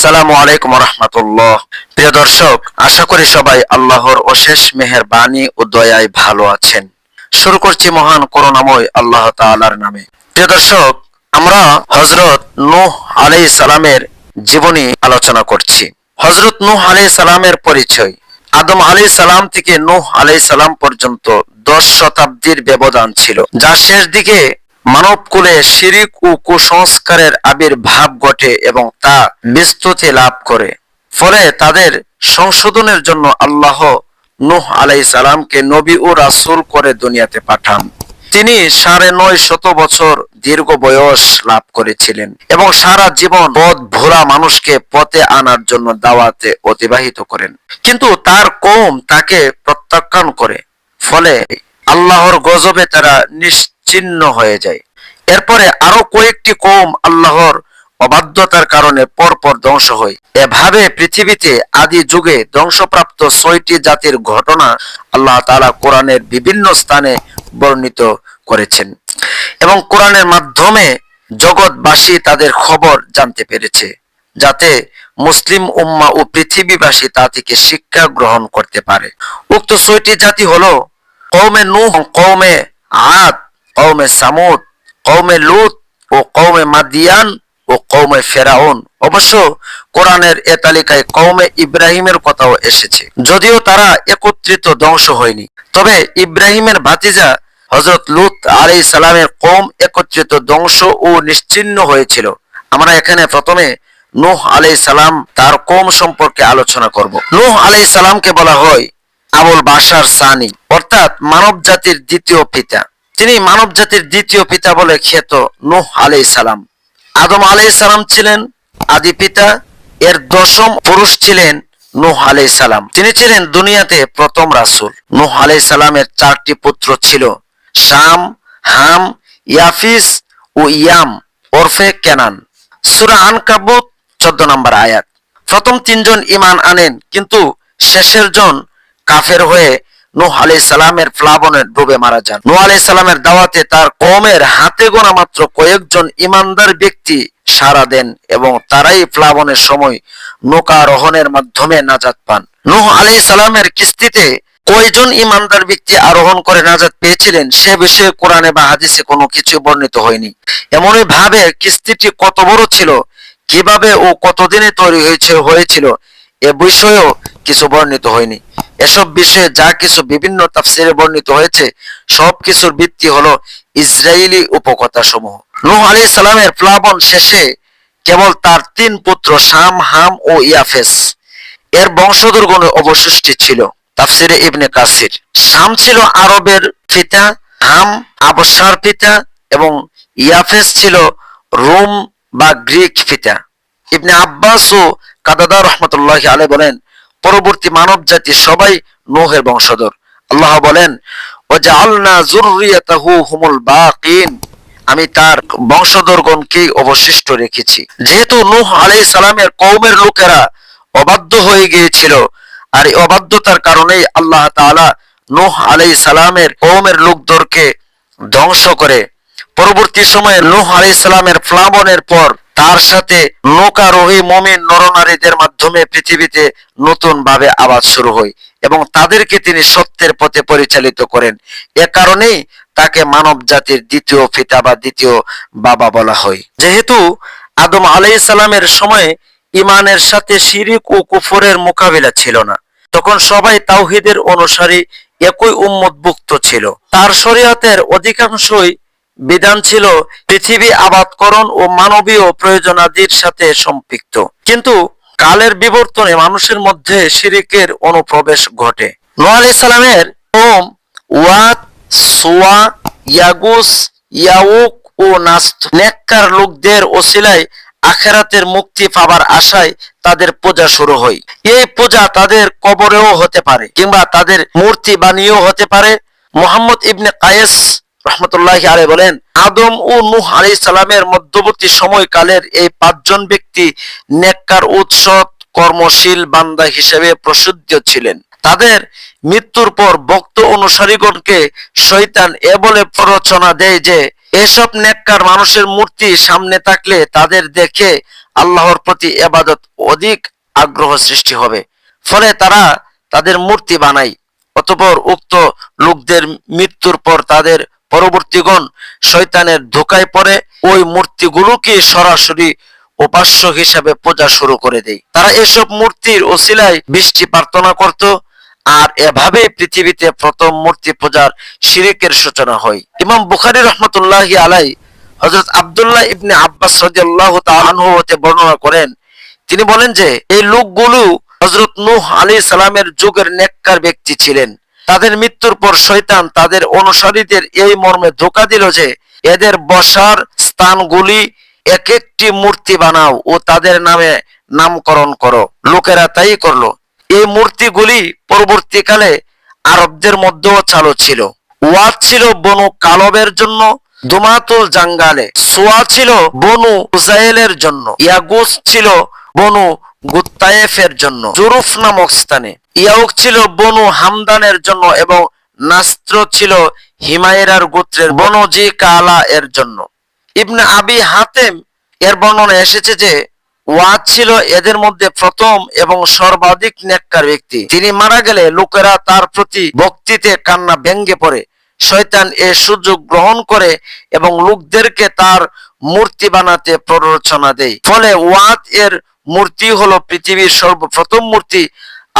আসসালামু আলাইকুম রাহমাতুল্লাহ। প্রিয় দর্শক, আশা করি সবাই আল্লাহর অশেষ মেহেরবানি ও দয়ায় ভালো আছেন। শুরু করছি মহান করুণাময় আল্লাহ তাআলার নামে। প্রিয় দর্শক, আমরা হযরত নূহ আলাইহিস সালামের জীবনী আলোচনা করছি। হযরত নূহ আলাইহিস সালামের পরিচয়। আদম আলাইহিস সালাম থেকে নূহ আলাইহিস সালাম পর্যন্ত 10 শতাব্দীর ব্যবধান ছিল, যার শেষ দিকে মানবকুলে শিরিক ও কুসংস্কারের আবির্ভাব ঘটে এবং তা বিস্তৃতি লাভ করে। ফলে তাদের সংশোধনের জন্য আল্লাহ নূহ আলাইহিস সালামকে নবী ও রাসূল করে দুনিয়াতে পাঠান। তিনি 950 বছর দীর্ঘ বয়স লাভ করেছিলেন এবং সারা জীবন পথ ভোলা মানুষকে পথে আনার জন্য দাওয়াতে অতিবাহিত করেন। কিন্তু তার কওম তাকে প্রত্যাখ্যান করে, ফলে আল্লাহর গজবে তারা নিশ্চিহ্ন হয়ে যায়। এরপরে আরো কয়েকটি কওম আল্লাহর অবাধ্যতার কারণে পরপর ধ্বংস হয়। এভাবে পৃথিবীতে আদি যুগে ধ্বংসপ্রাপ্ত 6টি জাতির ঘটনা আল্লাহ তাআলা কোরআনের বিভিন্ন স্থানে বর্ণিত করেছেন এবং কোরআনের মাধ্যমে জগৎবাসী তাদের খবর জানতে পেরেছে, যাতে মুসলিম উম্মাহ ও পৃথিবীবাসী তা থেকে শিক্ষা গ্রহণ করতে পারে। উক্ত 6টি জাতি হলো কওমে নূহ, কওমে আদ, কওমে সামুদ, কওমে লূত ও কওমে মাদিয়ান ও কওমে ফেরাউন। অবশ্য কোরআনের এ তালিকায় কওমে ইব্রাহিমের কথাও এসেছে, যদিও তারা একত্রিত ধ্বংস হয়নি। তবে ইব্রাহিমের ভাতিজা হযরত লূত আলাইহিস সালামের কওম একত্রিত ধ্বংস ও নিশ্চিহ্ন হয়েছিল। আমরা এখানে প্রথমে নূহ আলাইহিস সালাম তার কওম সম্পর্কে আলোচনা করব। নূহ আলাইহিস সালামকে বলা হয় আবুল বাশার সানি, অর্থাৎ মানব জাতির দ্বিতীয় পিতা। তিনি মানব জাতির দ্বিতীয় পিতা বলে খ্যাত। নূহ আলাইহিস সালাম। আদম আলাইহিস সালাম ছিলেন আদি পিতা, এর 10ম পুরুষ ছিলেন নূহ আলাইহিস সালাম। তিনি ছিলেন দুনিয়াতে প্রথম রাসূল। নূহ আলাইহিস সালামের 4টি পুত্র ছিল, শাম, হাম, ইয়াফিস ও ইয়াম ওরফে কেনান। সূরা আনকাবুত 14 নম্বর আয়াত। প্রথম 3 জন ঈমান আনেন, কিন্তু শেষের জন কাফের হয়ে নূহ আলাইহিস সালামের প্লাবনে ডুবে মারা যান। নূহ আলাইহিস সালামের দাওয়াতে তার কওমের হাতে গোনা মাত্র কয়েকজন ঈমানদার ব্যক্তি সাড়া দেন এবং তারাই প্লাবনের সময় নৌকা আরোহণের মাধ্যমে নাজাত পান। নূহ আলাইহিস সালামের কিস্তিতে কয়জন ঈমানদার ব্যক্তি আরোহণ করে নাজাত পেয়েছিলেন সে বিষয়ে কোরআনে বা হাদিসে কোনো কিছু বর্ণিত হয়নি। এমনই ভাবে কিস্তিটি কত বড় ছিল, কিভাবে ও কতদিনে তৈরি হয়েছিল এ বিষয়েও কিছু বর্ণিত হয়নি। এসব বিষয়ে যা কিছু বিভিন্ন তাফসিরে বর্ণিত হয়েছে, সব কিছুর ভিত্তি হলো ইসরায়েলি উপকথা সমূহ। নূহ আলাইহিস সালামের প্লাবন শেষে কেবল তার 3 পুত্র শাম, হাম ও ইয়াফেস এর বংশধরগণ অবশিষ্ট ছিল। তাফসিরে ইবনে কাসির। শাম ছিল আরবের পিতা, হাম আবসার পিতা এবং ইয়াফেস ছিল রোম বা গ্রিক পিতা। ইবনে আব্বাস ও কাতাদা রাহমাতুল্লাহি আলাইহি বলেন, পরবর্তী মানব জাতি সবাই নূহের বংশধর। আল্লাহ বলেন, ওয়াজআলনা যুররিয়াতাহু হুমুল বাকিন, আমি তার বংশধরগণকে অবশিষ্ট রেখেছি। যেহেতু নূহ আলাইহিস সালামের কওমের লোকেরা অবাধ্য হয়ে গিয়েছিল, আর এই অবাধ্যতার কারণেই আল্লাহ তাআলা নূহ আলাইহিস সালামের কওমের লোকদেরকে ধ্বংস করে পরবর্তী সময়ে নূহ আলাইহিস সালামের প্লাবনের পর তার সাথে নৌকারোহী মুমিন নরনারীদের মাধ্যমে পৃথিবীতে নতুন ভাবে আবাদ শুরু হয় এবং তাদেরকে তিনি সত্যের পথে পরিচালিত করেন। এ কারণেই তাকে মানব জাতির দ্বিতীয় পিতা বা দ্বিতীয় বাবা বলা হয়। যেহেতু আদম আলাইহিস সালামের সময়ে ঈমানের সাথে শিরিক ও কুফরের মোকাবিলা ছিল না, তখন সবাই তাওহীদের অনুসারী একই উম্মতভুক্ত ছিল। তার শরীয়তের অধিকাংশই বিধান ছিল পৃথিবী আবাদকরণ ও মানবীয় প্রয়োজনাদির সাথে সম্পৃক্ত। কিন্তু কালের বিবর্তনে মানুষের মধ্যে শিরিকের অনুপ্রবেশ ঘটে। নূহ আলাইহিস সালামের কওম ওয়াদ, সুওয়া, ইয়াগুস, ইয়াউক ও নাসর নেককার লোকদের ওসিলায় আখিরাতের মুক্তি পাবার আশায় তাদের পূজা শুরু হয়। এই পূজা তাদের কবরেও হতে পারে কিংবা তাদের মূর্তি বানিয়েও হতে পারে। মুহাম্মদ ইবনে কায়েস রাহমাতুল্লাহি আলাইহি বলেন, আদম ও নূহ আলাইহিস সালামের মধ্যবর্তী সময়কালের এই 5 জন ব্যক্তি নেককার, উৎসৎ, কর্মশীল বান্দা হিসেবে প্রসিদ্ধ ছিলেন। তাদের মৃত্যুর পর ভক্ত অনুসারীগণকে শয়তান এ বলে প্ররোচনা দেয় যে এসব নেককার মানুষের মূর্তি সামনে থাকলে তাদের দেখে আল্লাহর প্রতি ইবাদত অধিক আগ্রহ সৃষ্টি হবে, ফলে তারা তাদের মূর্তি বানায়। অতঃপর উক্ত লোকদের মৃত্যুর পর তাদের পরবর্তীগণ শয়তানের ধোঁকায় পড়ে ওই মূর্তিগুলোকে সরাসরি উপাস্য হিসাবে পূজা শুরু করে দেয়। তারা এসব মূর্তির ওসিলায় বৃষ্টি প্রার্থনা করত, আর এভাবে পৃথিবীতে প্রথম মূর্তি পূজার শিরকের সূচনা হয়। ইমাম বুখারী রহমতুল্লাহি আলাই হযরত আব্দুল্লাহ ইবনে আব্বাস রাদিয়াল্লাহু তাআলা আনহু হতে বর্ণনা করেন, তিনি বলেন যে এই লোকগুলো হযরত নূহ আলাইহিস সালামের যুগের নেককার ব্যক্তি ছিলেন। তাদের মৃত্যুর পর শয়তান তাদের অনুসারীদের এই মর্মে ধোঁকা দিল যে এদের বসার স্থানগুলি এক একটি মূর্তি বানাও ও তাদের নামে নামকরণ করো। লোকেরা তাই করলো। এই মূর্তিগুলি পরবর্তীকালে আরবদের মধ্যেও চালু ছিল। ওয়াদ ছিল বনু কালবের জন্য, দুমাতুল জাঙ্গালে, সোয়া ছিল বনু উজাইলের জন্য, ইয়াগুস ছিল বনু গুত্তায়েফের জন্য, জুরুফ নামক স্থানে, ইয়াউক ছিল বনু হামদানের জন্য এবং নাস্ত্র ছিল হিমায়রার গোত্রের বনু জি কালা এর জন্য। ইবনে আবি হাতেম এর বর্ণনা এসেছে যে ওয়াদ ছিল এদের মধ্যে প্রথম এবং সর্বাধিক নেককার ব্যক্তি। তিনি মারা গেলে লোকেরা তার প্রতি ভক্তিতে কান্না ভেঙ্গে পড়ে। শয়তান এ সুযোগ গ্রহণ করে এবং লোকদেরকে তার মূর্তি বানাতে প্ররোচনা দেয়। ফলে ওয়াদ এর মূর্তি হলো পৃথিবীর সর্বপ্রথম মূর্তি,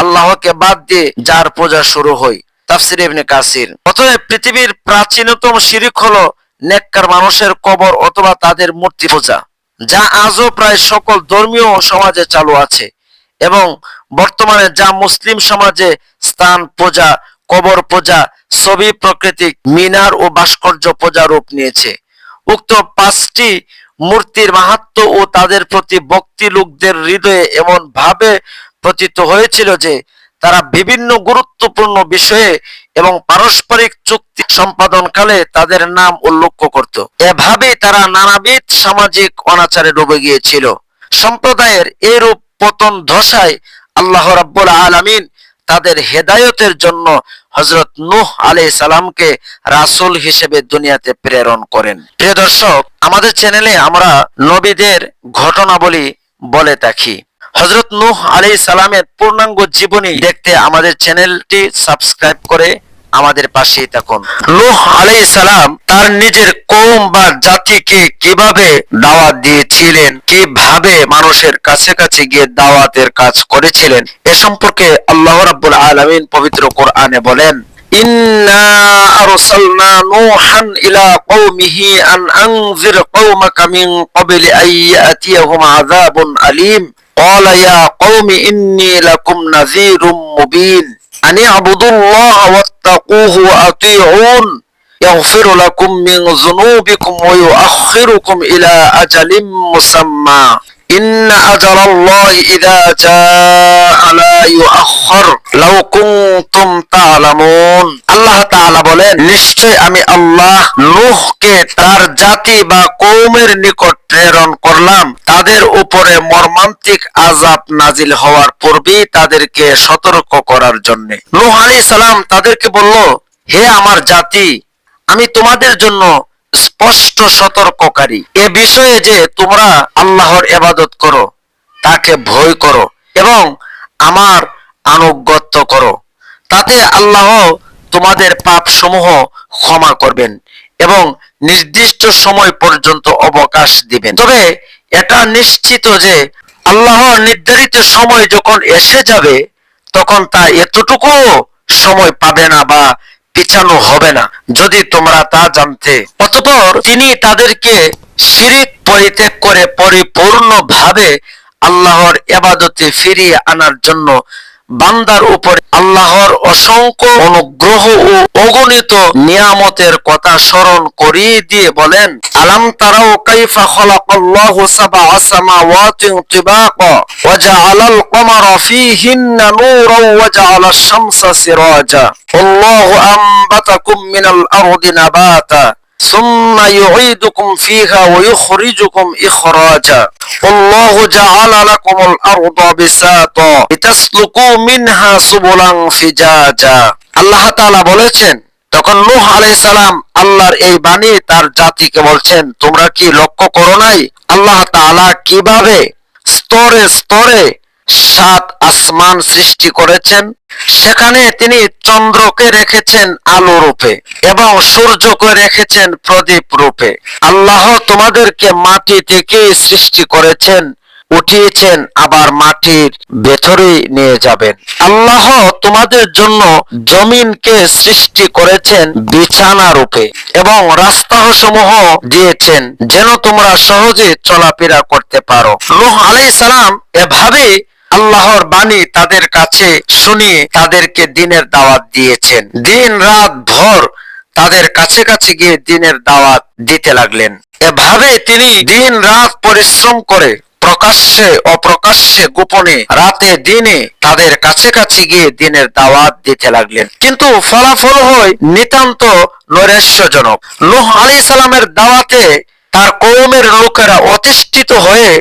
আল্লাহকে বাদ দিয়ে যার পূজা শুরু হয়। তাফসির ইবনে কাসির। অতএব পৃথিবীর প্রাচীনতম শিরক হলো নেককার মানুষের কবর অথবা তাদের মূর্তি পূজা, যা আজও প্রায় সকল ধর্মীয় সমাজে চালু আছে এবং বর্তমানে যা মুসলিম সমাজে স্থান পূজা, কবর পূজা, ছবি প্রকৃতিক মিনার ও ভাস্কর্য পূজা রূপ নিয়েছে। উক্ত পাঁচটি মূর্তির মাহাত্ম্য ও তাদের প্রতি ভক্তি লোকদের হৃদয়ে এমন ভাবে প্রতীত হয়েছিল যে তারা বিভিন্ন গুরুত্বপূর্ণ বিষয়ে এবং পারস্পরিক চুক্তি সম্পাদনকালে তাদের নাম উল্লেখ করত। এভাবে তারা নানাবিধ সামাজিক অনাচারে ডুবে গিয়েছিল। সম্প্রদায়ের এরূপ পতন ধসায় আল্লাহ রাব্বুল আলামিন তাদের হেদায়েতের জন্য হযরত নূহ আলাইহিস সালামকে রাসূল হিসেবে দুনিয়াতে প্রেরণ করেন। প্রিয় দর্শক, আমাদের চ্যানেলে আমরা নবীদের ঘটনাবলী বলে থাকি। হযরত নূহ আলাইহিস সালামের পূর্ণাঙ্গ জীবনী দেখতে আমাদের চ্যানেলটি সাবস্ক্রাইব করে আমাদের পাশেই থাকুন। নূহ আলাইহিস সালাম তার নিজের কওম বা জাতিকে কিভাবে দাওয়াত দিয়েছিলেন, কিভাবে মানুষের কাছে কাছে গিয়ে দাওয়াতের কাজ করেছিলেন, এ সম্পর্কে আল্লাহ রাব্বুল আলামিন পবিত্র কোরআনে বলেন, ইন্না আরসালনা নূহান ইলা কওমিহি আন আনজির কওমাকা মিন ক্বাবলি আইয়াতিয়াহুম আযাবুন আলীম ক্বালা ইয়া কওমি ইন্নী লাকুম নাযীরুম মুবিন আন ই'বুদুল্লাহ ওয়াত্তাকুহু ওয়া আতিউন ইয়াগফির লাকুম মিন যুনুবিকুম ওয়া ইউআখিরুকুম ইলা আজালিম মুসাম্মা ইন্না আজালাল্লাহি ইযা জাআ লা ইউআখখার লাউ কুনতুম তা'লামুন। আল্লাহ তাআলা বলেন, নিশ্চয় আমি আল্লাহ নূহকে তার জাতি বা কওমের নিকট প্রেরণ করলাম তাদের উপরে মর্মান্তিক আযাব নাজিল হওয়ার পূর্বেই তাদেরকে সতর্ক করার জন্য। নূহ আলাইহিস সালাম তাদেরকে বলল, হে আমার জাতি, আমি তোমাদের জন্য স্পষ্ট সতর্ককারী এ বিষয়ে যে তোমরা আল্লাহর ইবাদত করো, তাকে ভয় করো এবং আমার আনুগত্য করো। তাতে আল্লাহ তোমাদের পাপ সমূহ ক্ষমা করবেন এবং নির্দিষ্ট সময় পর্যন্ত অবকাশ দিবেন। তবে এটা নিশ্চিত যে আল্লাহর নির্ধারিত সময় যখন এসে যাবে তখন তা এতটুকু সময় পাবে না বা পিছানো হবে না, যদি তোমরা তা জানতে। অতঃপর তিনি তাদেরকে শিরক পরিত্যাগ করে পরিপূর্ণভাবে আল্লাহর ইবাদতে ফিরিয়ে আনার জন্য বান্দার উপরে আল্লাহর অসংখ্য অনুগ্রহ ও অগণিত নিয়ামতের কথা স্মরণ করিয়ে দিয়ে বলেন, আলাম তারাও কাইফা খালাকাল্লাহু সাবআ সামাওয়াতিন তিবাকা ওয়া জাআলাল কমারা ফীহিন্না নূরান ওয়া জাআলাশ শামসা সিরাজা আল্লাহু আনবাতাকুম মিনাল আরদি নাবাতা ثم يعيدكم فيها ويخرجكم إخراجا والله جعل لكم الأرض بساطا لتسلكوا منها سبلا فجاجا। আল্লাহ তাআলা বলেছেন, তখন নূহ আলাইহিস সালাম আল্লাহর এই বাণী তার জাতিকে বলছেন, তোমরা কি লক্ষ্য করো নাই আল্লাহ তাআলা কিভাবে স্তরে স্তরে 7 আসমান সৃষ্টি করেছেন? সেখানে তিনি চন্দ্রকে রেখেছেন আলো রূপে এবং সূর্যকে রেখেছেন প্রদীপ রূপে। আল্লাহ তোমাদেরকে মাটি থেকে সৃষ্টি করেছেন, উঠিয়েছেন, আবার মাটির ভেতরে নিয়ে যাবেন। আল্লাহ তোমাদের জন্য জমিনকে সৃষ্টি করেছেন বিছানা রূপে এবং রাস্তাসমূহ দিয়েছেন যেন তোমরা সহজে চলাফেরা করতে পারো। নূহ আলাইহিস সালাম এভাবে আল্লাহর বাণী তাদের কাছে শুনিয়ে তাদেরকে দ্বীনের দাওয়াত দিয়েছেন। দিন রাত ভর তাদের কাছে কাছে গিয়ে দ্বীনের দাওয়াত দিতে লাগলেন। এভাবে তিনি দিন রাত পরিশ্রম করে প্রকাশ্যে অপ্রকাশ্যে গোপনে রাতে দিনে তাদের কাছে কাছে গিয়ে দ্বীনের দাওয়াত দিতে লাগলেন। কিন্তু ফলাফল হয় নিতান্ত নৈরাশ্যজনক। নূহ আলাইহিস সালামের দাওয়াতে তার কওমের লোকেরা অতিষ্ঠিত হয়ে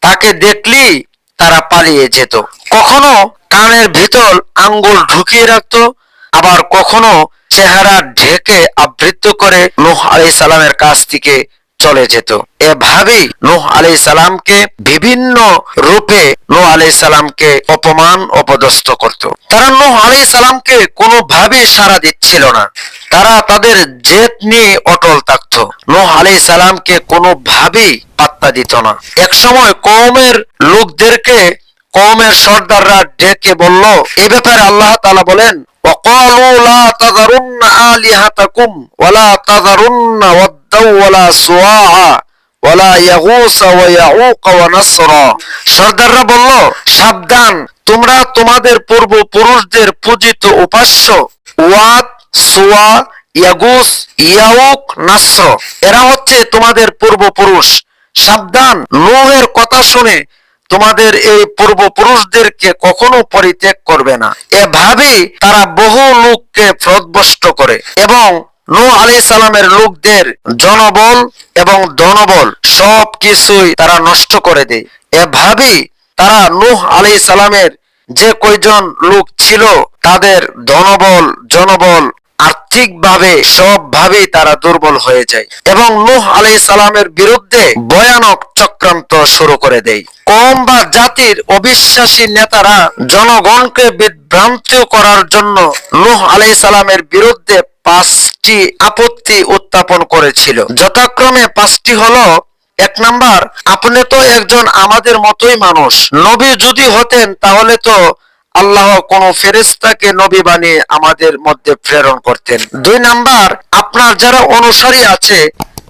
তাকে দেখলেই তারা পালিয়ে যেত। কখনো কানের ভিতর আঙ্গুল ঢুকিয়ে রাখতো, আবার কখনো চেহারা ঢেকে আবৃত করে নূহ আলাইহিস সালামের কাছ থেকে চলে যেত। এভাবেই নূহ আলাইহিস সালামকে বিভিন্ন রূপে নূহ আলাইহিস সালামকে অপমান অপদস্থ করত। তারা নূহ আলাইহিস সালামকে কোনোভাবে সাড়া দিচ্ছিল না। তারা তাদের জেদ নিয়ে অটল থাকত। নূহ আলাইহিস সালামকে কোনোভাবেই পাত্তা দিত না। এক সময় কওমের লোকদেরকে কওমের সর্দাররা ডেকে বলল, এই ব্যাপারে আল্লাহ তাআলা বলেন, وقالوا لا تذرن آلهتكم ولا تذرن ودا ولا سواعا ولا يغوث ويعوق ونسرا। সর্দাররা বলল, সাবধান, তোমরা তোমাদের পূর্বপুরুষদের পূজিত উপাস্য ওয়াদ, সুয়া, ইয়াগুস, ইয়াউক, নাসর এরা হচ্ছে তোমাদের পূর্বপুরুষ। সাবধান, নূহের কথা শুনে তোমাদের এই পূর্বপুরুষদেরকে কখনো পরিত্যাগ করবে না। এভাবেই তারা বহু লোককে পথভ্রষ্ট করে এবং নূহ আলাইহিস সালামের লোকদের জনবল এবং ধনবল সবকিছুই তারা নষ্ট করে দেয়। এভাবেই তারা নূহ আলাইহিস সালামের যে কয়জন লোক ছিল তাদের ধনবল জনবল আর্থিকভাবে সবভাবেই তারা দুর্বল হয়ে যায় এবং নূহ আলাইহিস সালামের বিরুদ্ধে ভয়ানক চক্রান্ত শুরু করে দেয়। কওম বা জাতির অবিশ্বাসী নেতারা জনগণকে বিভ্রান্ত করার জন্য নূহ আলাইহিস সালামের বিরুদ্ধে 5টি আপত্তি উত্থাপন করেছিল। যথাক্রমে 5টি হলো, 1 নাম্বার, আপনি তো একজন আমাদের মতোই মানুষ, নবী যদি হতেন তাহলে তো আল্লাহ কোন ফেরেশতাকে নবী বানিয়ে আমাদের মধ্যে প্রেরণ করতেন। 2 নাম্বার, আপনার যারা অনুসারী আছে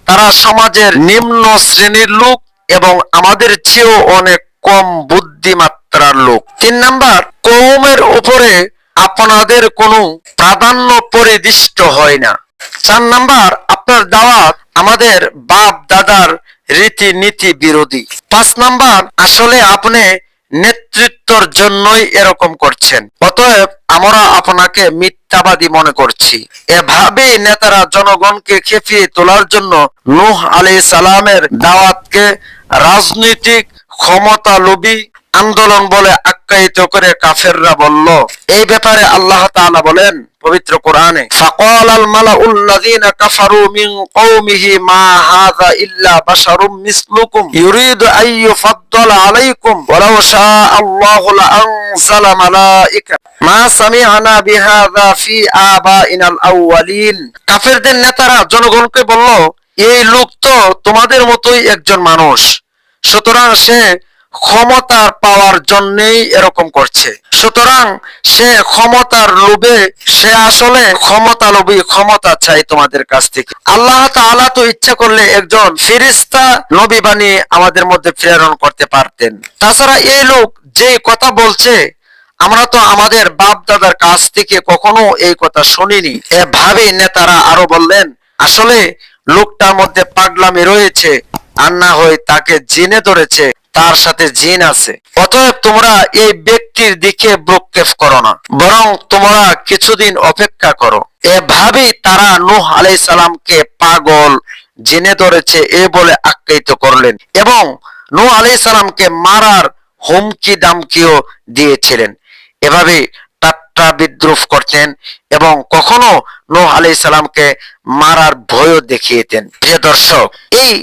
তারা সমাজের নিম্ন শ্রেণীর লোক এবং আমাদের চেয়েও অনেক কম বুদ্ধিমাত্রার লোক। 3 নাম্বার, কওমের উপরে আপনাদের কোনো প্রাধান্য পরিদিষ্ট হয় না। 4 নাম্বার, আপনার দাওয়াত আমাদের বাপ দাদার রীতিনীতি বিরোধী। 5 নাম্বার, আসলে আপনি নেতৃত্বর জন্যই এরকম করছেন, অতএব আমরা আপনাকে মিথ্যাবাদী মনে করছি। এভাবে নেতারা জনগণকে খেপিয়ে তোলার জন্য নূহ আলাইহিস সালামের দাওয়াতকে রাজনৈতিক ক্ষমতালোভী আন্দোলন বলে আখ্যায়িত করে কাফেররা বলল। এই ব্যাপারে আল্লাহ তাআলা বলেন পবিত্র কোরআনে, ফাকালাল মালাউল্লাযীনা কাফারু মিন কওমিহি মা হাযা ইল্লা বাশারুম মিসলুকুম ইউরিদু আইয়ুফাদ্দালা আলাইকুম ওয়ালাউ শাআল্লাহু লাআনজালা মালাইকা মা সামি'না বিহাযা ফি আবাইনাল আউওয়ালিন। কাফেরদের নেতারা জনগণকে বলল, এই লোক তো তোমাদের মতোই একজন মানুষ, সুতরাং সে ক্ষমতা পাওয়ার জন্যই এরকম করছে। সুতরাং সে ক্ষমতার লোভে, সে আসলে ক্ষমতা লোভী, ক্ষমতা চাই তোমাদের কাছ থেকে। আল্লাহ তাআলা তো ইচ্ছা করলে একজন ফেরেশতা নবী বানিয়ে আমাদের মধ্যে প্রেরণ করতে পারতেন। তাছাড়া এই লোক যে কথা বলছে আমরা তো আমাদের বাপ দাদার কাছ থেকে কখনো এই কথা শুনিনি। এভাবে নেতারা আরো বললেন, আসলে লোকটার মধ্যে পাগলামি রয়েছে, আর না হয় তাকে জিনে ধরেছে, তার সাথে জিন আছে। অতএব তোমরা এই ব্যক্তির দিকে ভ্রুক্ষেপ করো না, বরং তোমরা কিছুদিন অপেক্ষা করো। এভাবেই তারা নূহ আলাইহিস সালামকে পাগল, জিনে ধরেছে এ বলে আখ্যায়িত করলেন এবং নূহ আলাইহিস সালামকে মারার হুমকি দামকিও দিয়েছিলেন। এভাবে ঠাট্টা বিদ্রুপ করতেন এবং কখনো নূহ আলাইহিস সালামকে মারার ভয়ও দেখিয়েছেন। প্রিয় দর্শক, এই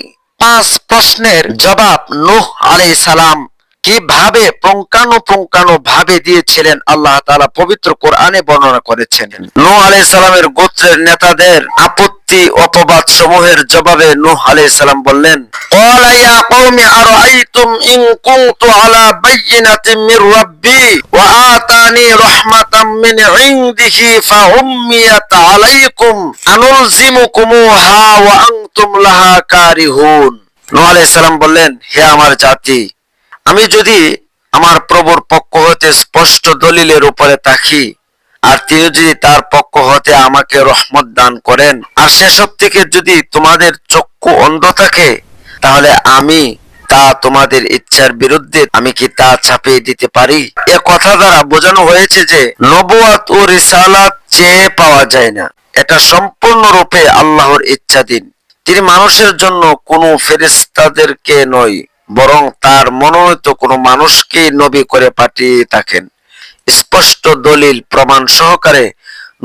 5 প্রশ্নের জবাব নূহ আলাইহিস সালাম কিভাবে পুঙ্খানুপুঙ্খানু ভাবে দিয়েছিলেন আল্লাহ তাআলা পবিত্র কোরআনে বর্ণনা করেছেন। নূহ আলাইহিস সালামের গোত্রের নেতাদের আপত্তি অপবাদ সমূহের জবাবে নূহ আলাইহিস সালাম বললেন, ক্বালা ইয়া কওমি আরাআইতুম ইন কুনতু আলা বাইয়িনাতিন মির রাব্বি ওয়া আতানি রাহমাতাম মিন ইনদিহি ফাউম্মিয়াত আলাইকুম আনুলজিমুকুমুহা ওয়া আনতুম লাহা কারিহুন। নূহ আলাইহিস সালাম বললেন, হে আমার জাতি, আমি যদি আমার প্রভুর পক্ষ হতে স্পষ্ট দলিলের উপরে থাকি, আর তিনি যদি তার পক্ষ হতে আমাকে রহমত দান করেন, আর সেসব থেকে যদি তোমাদের চক্ষু অন্ধ থাকে, তাহলে আমি তা তোমাদের ইচ্ছার বিরুদ্ধে আমি কি তা ছাপিয়ে দিতে পারি? এ কথা দ্বারা বোঝানো হয়েছে যে নবুয়াত ও রিসালাত চেয়ে পাওয়া যায় না, এটা সম্পূর্ণরূপে আল্লাহর ইচ্ছাধীন। তিনি মানুষের জন্য কোনো ফেরেশতাদেরকে নয়, বরং তার মনোনীত কোনো মানুষকে নবী করে পাঠিয়ে থাকেন। স্পষ্ট দলিল প্রমাণ সহকারে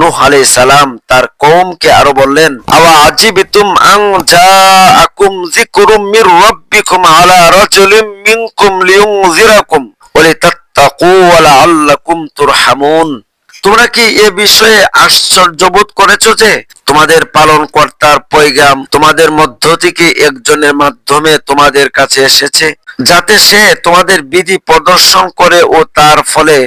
নূহ আলাইহিস সালাম তার কওমকে আরো বললেন, আওয়া আজিবতুম আন জাআকুম যিকরুম মির রাব্বিকুম আলা রাজুলিম মিনকুম লিয়ুনযিরাকুম ওয়া লিতাত্তাকু ওয়া লাআল্লাকুম তুরহামুন। তোমরা কি এ বিষয়ে আশ্চর্যবোধ করেছো যে তোমাদের পালনকর্তার পয়গাম তোমাদের মধ্য থেকে একজনের মাধ্যমে তোমাদের কাছে এসেছে, যাতে সে তোমাদের বিধি প্রদর্শন করে ও তার ফলে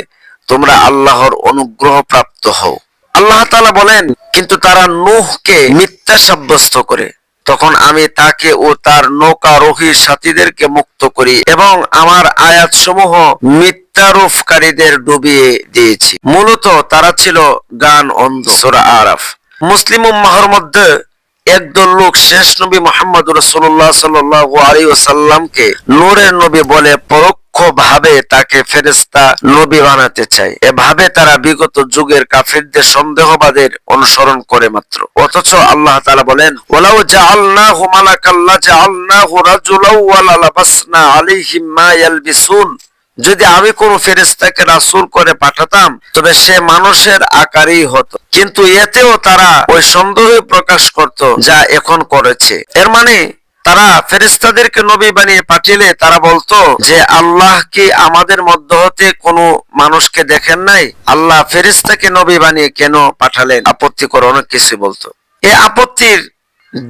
তোমরা আল্লাহর অনুগ্রহ প্রাপ্ত হও। আল্লাহ তাআলা বলেন, কিন্তু তারা নূহকে মিথ্যা সাব্যস্ত করে। তখন আমি তাকে ও তার নৌকারোহী সাথীদেরকে মুক্ত করি এবং আমার আয়াতসমূহ মিথ্যারোপকারীদের ডুবিয়ে দিয়েছি। মূলত তারা ছিল গান অন্ধ। সূরা আরাফ। মুসলিম উম্মাহর মধ্যে একদল লোক শেষ নবী মুহাম্মদ রাসূলুল্লাহ সাল্লাল্লাহু আলাইহি ওয়াসাল্লামকে নূরের নবী বলে পরোক্ষভাবে তাকে ফেরেশতা নবী বানাতে চায়। এভাবে তারা বিগত যুগের কাফিরদের সন্দেহবাদের অনুসরণ করে মাত্র। অথচ আল্লাহ তাআলা বলেন, ওয়ালাউ জাআলনাহু মালাকাল লাজআলনাহু রাজুলাও ওয়া লাবাসনা আলাইহিম মা ইয়ালবিসুন। যদি আমি কোন ফেরেশতাকে রাসূল করে পাঠাতাম, তবে সে মানুষের আকারেই হতো, কিন্তু এতেও তারা ওই সন্দেহ প্রকাশ করত যা এখন করেছে। এর মানে তারা ফেরেশতাদেরকে নবী বানিয়ে পাঠিয়ে তারা বলতো যে আল্লাহ কি আমাদের মধ্য হতে কোনো মানুষকে দেখেন নাই? আল্লাহ ফেরেশতাকে নবী বানিয়ে কেন পাঠালেন? আপত্তিকর অনেক কিছু বলতো। এই আপত্তির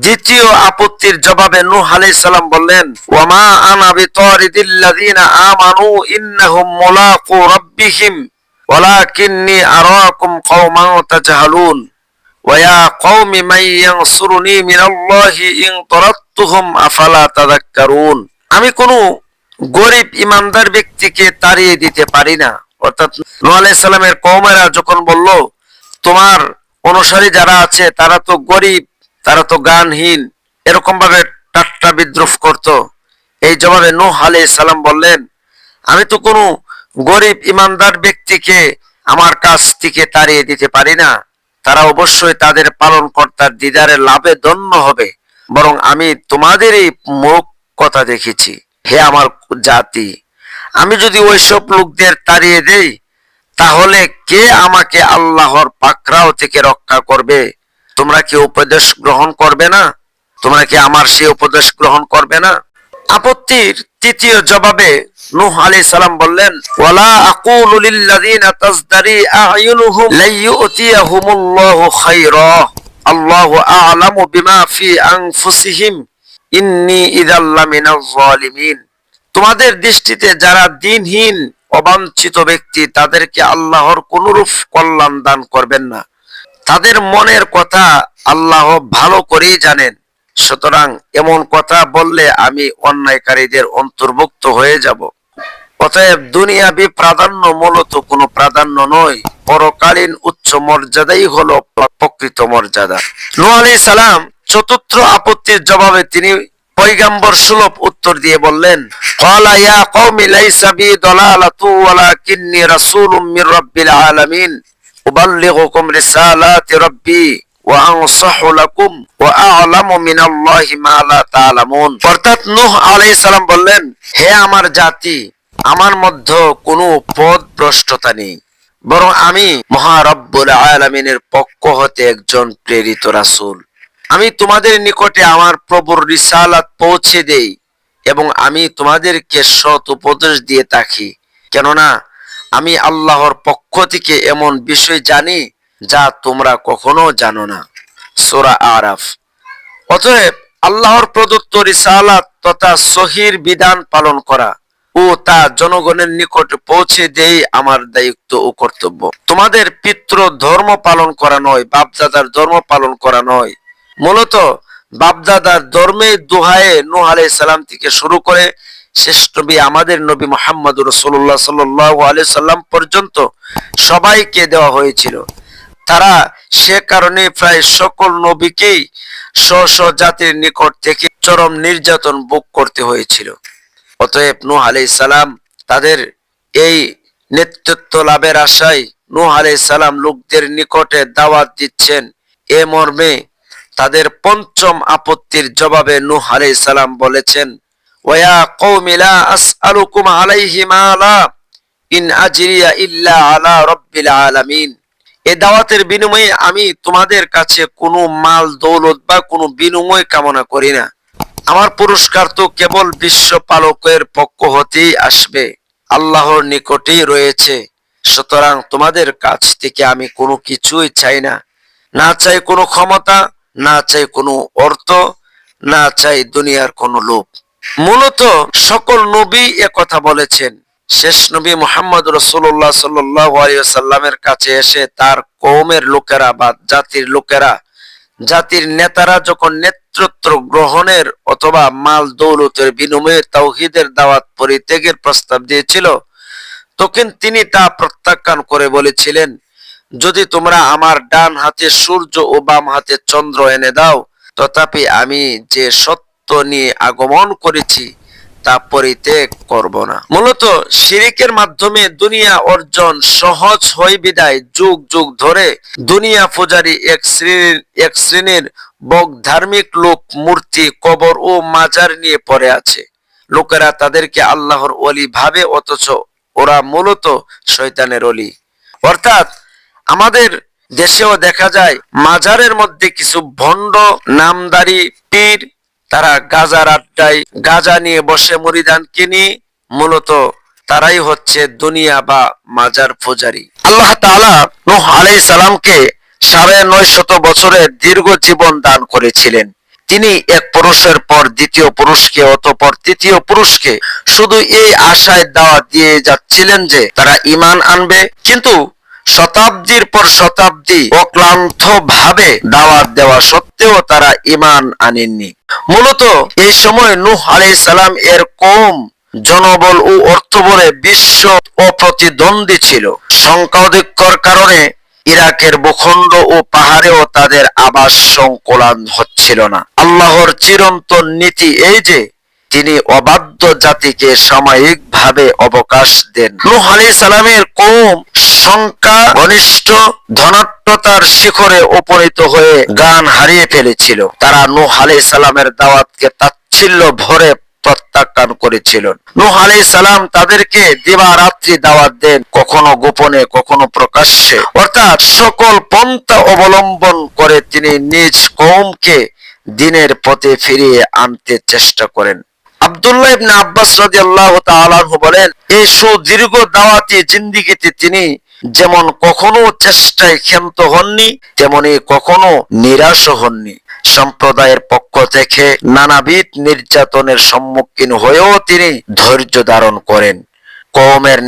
দ্বিতীয় আপত্তির জবাবে নূহ আলাইহিস সালাম বললেন, ওয়ামা আনা বিতারিদিল্লাযিনা আমানু ইন্নাহুম মুলাকু রাব্বিহিম ওয়ালাকিন্নী আরাকুম কওমান তাজহালুন ওয়া ইয়া কওমি মান ইয়ানসুরুনি মিনাল্লাহি ইন তারাকতুহুম আফালা তাযাক্কারুন। আমি কোনো গরীব ইমানদার ব্যক্তিকে তাড়িয়ে দিতে পারি না। অর্থাৎ নূহ আলাইহিস সালামের কওমেরা যখন বলল, তোমার অনুসারী যারা আছে তারা তো গরীব, তারা তো গানহীন, এরকম ভাবে ঠাট্টা বিদ্রুপ করত। এই জবাবে নূহ আলাইহিস সালাম বললেন, আমি তো কোনো গরীব ইমানদার ব্যক্তিকে আমার কাছ থেকে তাড়িয়ে দিতে পারি না। তারা অবশ্যই তাদের পালনকর্তার দিদারে লাভে ধন্য হবে, বরং আমি তোমাদেরই মুখ কথা দেখেছি। হে আমার জাতি, আমি যদি ওইসব লোকদের তাড়িয়ে দেই, তাহলে কে আমাকে আল্লাহর পাকড়াও থেকে রক্ষা করবে? তোমরা কি উপদেশ গ্রহণ করবে না? তোমরা কি আমার সেই উপদেশ গ্রহণ করবে না? আপত্তির তৃতীয় জবাবে নূহ আলাইহিস সালাম বললেন, ওয়ালা আকুলু লিল্লাযিনা তাজদারি আ'য়ুনুহুম লাইয়ুতিয়াহুমুল্লাহু খায়রা আল্লাহু আ'লামু বিমা ফি আনফুসিহিম ইন্নী ইযাল লামিনাজ যালিমিন। তোমাদের দৃষ্টিতে যারা দ্বীনহীন অবাঞ্ছিত ব্যক্তি, তাদেরকে আল্লাহর কোনরূপ কল্যাণ দান করবেন না। তাদের মনের কথা আল্লাহ ভালো করেই জানেন। সুতরাং এমন কথা বললে আমি অন্যায়কারীদের অন্তর্ভুক্ত হয়ে যাব। অতএব দুনিয়াবি প্রাধান্য মূলত কোনো প্রাধান্য নয়, পরকালীন উচ্চ মর্যাদাই হলো প্রকৃত মর্যাদা। নূহ আলাইহিস সালাম চতুর্থ আপত্তির জবাবে তিনি পয়গম্বর সুলভ উত্তর দিয়ে বললেন, ক্বালা ইয়া কওমি লাইসা বি দালালাতু ওয়ালাকিন্নী রাসূলুম মির রাব্বিল আলামিন উবাল্লিগুকুম রিসালাতি রাব্বি ওয়া আনসাহু লাকুম ওয়া আ'লামু মিনাল্লাহি মা লা তা'লামুন। অর্থাৎ নূহ আলাইহিস সালাম বললেন, হে আমার জাতি, আমার মধ্যে কোনো পথভ্রষ্টতা নেই, বরং আমি মহারব্বুল আলামিনের পক্ষ হতে একজন প্রেরিত রাসূল। আমি তোমাদের নিকটে আমার প্রভুর রিসালাত পৌঁছে দেই এবং আমি তোমাদেরকে সৎ উপদেশ দিয়ে থাকি, কেননা আমি আল্লাহর পক্ষ থেকে এমন বিষয় জানি যা তোমরা কখনো জানো না। সূরা আরাফ। অতএব আল্লাহর প্রদত্ত রিসালাত তথা সহির বিধান পালন করা ও তা জনগণের নিকট পৌঁছে দেই আমার দায়িত্ব ও কর্তব্য। তোমাদের পিতৃ ধর্ম পালন করা নয়, বাপদাদার ধর্ম পালন করা নয়। মূলত বাপদাদার ধর্মে দোহায়ে নূহ আলাইহিস সালাম থেকে শুরু করে শেষ নবী আমাদের নবী মুহাম্মদুর রাসূলুল্লাহ সাল্লাল্লাহু আলাইহি সাল্লাম পর্যন্ত সবাইকে দেওয়া হয়েছিল। তারা সে কারণে প্রায় সকল নবীকেই স্ব স্ব জাতির নিকট থেকে চরম নির্যাতন ভোগ করতে হয়েছিল। অতএব নূহ আলাইহিস সালাম তাদের এই নেতৃত্ব লাভের আশায় নূহ আলাইহিস সালাম লোকদের নিকটে দাওয়াত দিচ্ছেন। এ মর্মে তাদের পঞ্চম আপত্তির জবাবে নূহ আলাইহিস সালাম বলেছেন, ওয়া কওমি লা আসআলুকুম আলাইহি মালা ইন আজরিয়া ইল্লা আলা রাব্বিল আলামিন। এই দাওয়াতের বিনিময়ে আমি তোমাদের কাছে কোনো মাল দৌলত বা কোনো বিনিময় কামনা করি না। আমার পুরস্কার তো কেবল বিশ্ব পালকের পক্ষ হতেই আসবে, আল্লাহর নিকটেই রয়েছে। সুতরাং তোমাদের কাছ থেকে আমি কোনো কিছুই চাই না, না চাই কোনো ক্ষমতা, না চাই কোনো অর্থ, না চাই দুনিয়ার কোনো লোভ। মূলত সকল নবী কথা বলেছেন। শেষ নবী মুহাম্মদ রাসূলুল্লাহ সাল্লাল্লাহু আলাইহি ওয়াসাল্লামের কাছে এসে তার কওমের লোকেরা বা জাতির লোকেরা, জাতির নেতারা যখন নেতৃত্ব গ্রহণের অথবা মাল দৌলতের বিনিময়ে তাওহীদের দাওয়াত পরিত্যাগের প্রস্তাব দিয়েছিল, তখন তিনি তা প্রত্যাখ্যান করে বলেছিলেন, যদি তোমরা আমার ডান হাতে সূর্য ও বাম হাতে চন্দ্র এনে দাও, তথাপি আমি যে সত্য নিয়ে আগমন করেছি তা পরিত্যাগ করব না। মূলত শিরিকের মাধ্যমে দুনিয়া অর্জন সহজ হয় বিদায় যুগ যুগ ধরে দুনিয়া পূজারী এক শ্রেণীর বক ধার্মিক লোক মূর্তি, কবর ও মাজার নিয়ে পড়ে আছে। লোকেরা তাদেরকে আল্লাহর ওলি ভাবে, অথচ ওরা মূলত শয়তানের ওলি। অর্থাৎ আমাদের দেশেও দেখা যায় মাজারের মধ্যে কিছু ভণ্ড নামদারি পীর, তারা গাজার আড্ডায় গাজা নিয়ে বসে মুরিদানকে নিয়ে, মূলত তারাই হচ্ছে দুনিয়া বা মাজার পূজারী। আল্লাহ তাআলা নূহ আলাইহিস সালামকে ৯৫০ বছরের দীর্ঘ জীবন দান করেছিলেন। তিনি এক পুরুষের পর দ্বিতীয় পুরুষকে, অতঃপর তৃতীয় পুরুষকে শুধু এই আশায় দাওয়াত দিয়ে যাচ্ছিলেন যে তারা ঈমান আনবে, কিন্তু শতাব্দীর পর শতাব্দী অক্লান্ত ভাবে দাওয়াত দেওয়া সত্ত্বেও তারা ঈমান আনেননি। মূলত এই সময় নূহ আলাইহিস সালাম এর কওম জনবল ও অর্থবলে বিশ্ব অপ্রতিদ্বন্দ্বী ছিল। সংখ্যাধিক্যের কারণে ইরাকের ভূখণ্ড ও পাহাড়েও তাদের আবাস সংকুলান হচ্ছিল না। আল্লাহর চিরন্তন নীতি এই যে তিনি অবাধ্য জাতিকে সাময়িকভাবে অবকাশ দেন। নূহ আলাইহিস সালামের কওম সংখ্যা ঘনিষ্ঠ ধনাঢ্যতার শিখরে উপনীত হয়ে জ্ঞান হারিয়ে ফেলেছিল। তারা নূহ আলাইহিস সালামের দাওয়াতকে তাচ্ছিল্য ভরে প্রত্যাখ্যান করেছিল। নূহ আলাইহিস সালাম তাদেরকে দিবারাত্রি দাওয়াত দেন, কখনো গোপনে কখনো প্রকাশ্যে, অর্থাৎ সকল পন্থা অবলম্বন করে তিনি নিজ কওমকে দ্বীনের পথে ফিরিয়ে আনতে চেষ্টা করেন। আব্দুল্লাহ ইবনে আব্বাস রাদিয়াল্লাহু তাআলা আনহু বলেন, এই সুদীর্ঘ দাওয়াতি জিন্দেগিতে তিনি যেমন কখনো চেষ্টায় ক্ষান্ত হননি, তেমনি কখনো নিরাশ হননি। সম্প্রদায়ের পক্ষ থেকে নানাবিধ নির্যাতনের সম্মুখীন হয়েও তিনি ধৈর্য ধারণ করেন। কওমের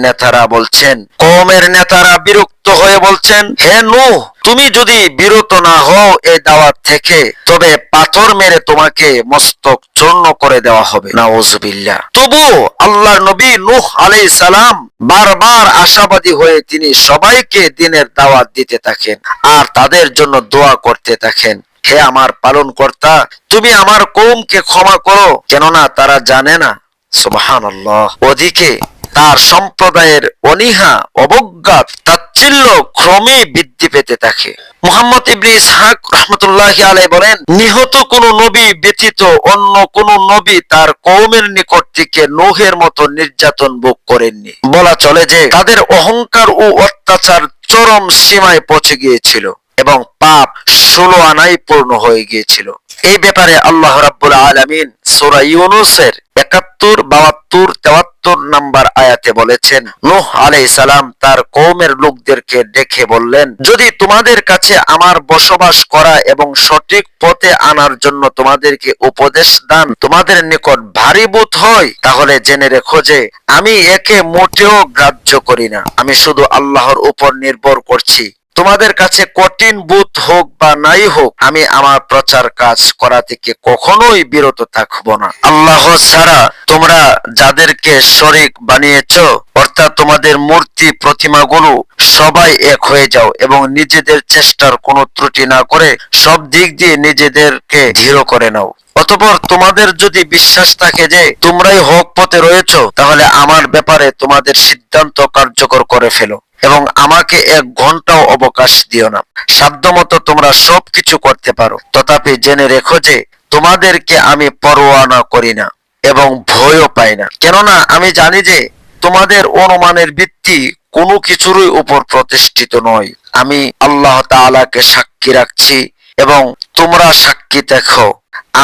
নেতারা বিরক্ত হয়ে বলছেন, হে নূহ, তুমি যদি বিরত না হও এই দাওয়াত থেকে, তবে পাথর মেরে তোমাকে মস্তক চূর্ণ করে দেওয়া হবে। নাউজুবিল্লাহ। তবু আল্লাহর নবী নূহ আলাইহিস সালাম বারবার আশাবাদী হয়ে তিনি সবাইকে দ্বীনের দাওয়াত দিতে থাকেন আর তাদের জন্য দোয়া করতে থাকেন, হে আমার পালনকর্তা, তুমি আমার কওমকে ক্ষমা করো, কেননা তারা জানে না। সুবহানাল্লাহ। ওদিকে তার সম্প্রদায়ের অনীহা, অবজ্ঞা, তাচ্ছিল্য ক্রমে বৃদ্ধি পেতে থাকে। মুহাম্মদ ইবনে ইসহাক রাহমাতুল্লাহি আলাইহি বলেন, নিহত কোন নবী ব্যতীত অন্য কোন নবী তার কওমের নিকট থেকে নূহের মতো নির্যাতন ভোগ করেননি। বলা চলে যে তাদের অহংকার ও অত্যাচার চরম সীমায় পৌঁছে গিয়েছিল এবং পাপ 16 আনায় পূর্ণ হয়ে গিয়েছিল। এই ব্যাপারে আল্লাহ রাব্বুল আলামিন সূরা ইউনূসের 71, 72, 73 নম্বর আয়াতে বলেছেন, নূহ আলাইহিস সালাম তার কওমের লোকদেরকে ডেকে বললেন, যদি তোমাদের কাছে আমার বসবাস করা এবং সঠিক পথে আনার জন্য তোমাদেরকে উপদেশ দান তোমাদের নিকট ভারীভূত হয়, তাহলে জেনে রেখো যে আমি একে মোটেও গ্রাহ্য করি না। আমি শুধু আল্লাহর উপর নির্ভর করছি। তোমাদের কাছে কঠিন বোধ হোক বা নাই হোক, আমি আমার প্রচার কাজ করা থেকে কখনোই বিরত থাকব না। আল্লাহ ছাড়া তোমরা যাদেরকে শরীক বানিয়েছো, অর্থাৎ তোমাদের মূর্তি প্রতিমাগুলো, সবাই এক হয়ে যাও এবং নিজেদের চেষ্টার কোনো ত্রুটি না করে সব দিক দিয়ে নিজেদেরকে দৃঢ় করে নাও। অতঃপর তোমাদের যদি বিশ্বাস থাকে যে তোমরাই হক পথে রয়েছো, তাহলে আমার ব্যাপারে তোমাদের সিদ্ধান্ত কার্যকর করে ফেলো এবং আমাকে 1 ঘন্টাও অবকাশ দিও না। সাধ্যমতো তোমরা সবকিছু করতে পারো, তথাপি জেনে রেখো যে তোমাদেরকে আমি পরোয়া করি না এবং ভয়ও পাই না, কেননা আমি জানি যে তোমাদের অনুমানের ভিত্তি কোনো কিছুরই উপর প্রতিষ্ঠিত নয়। আমি আল্লাহ তাআলাকে সাক্ষী রাখছি এবং তোমরা সাক্ষী দেখো,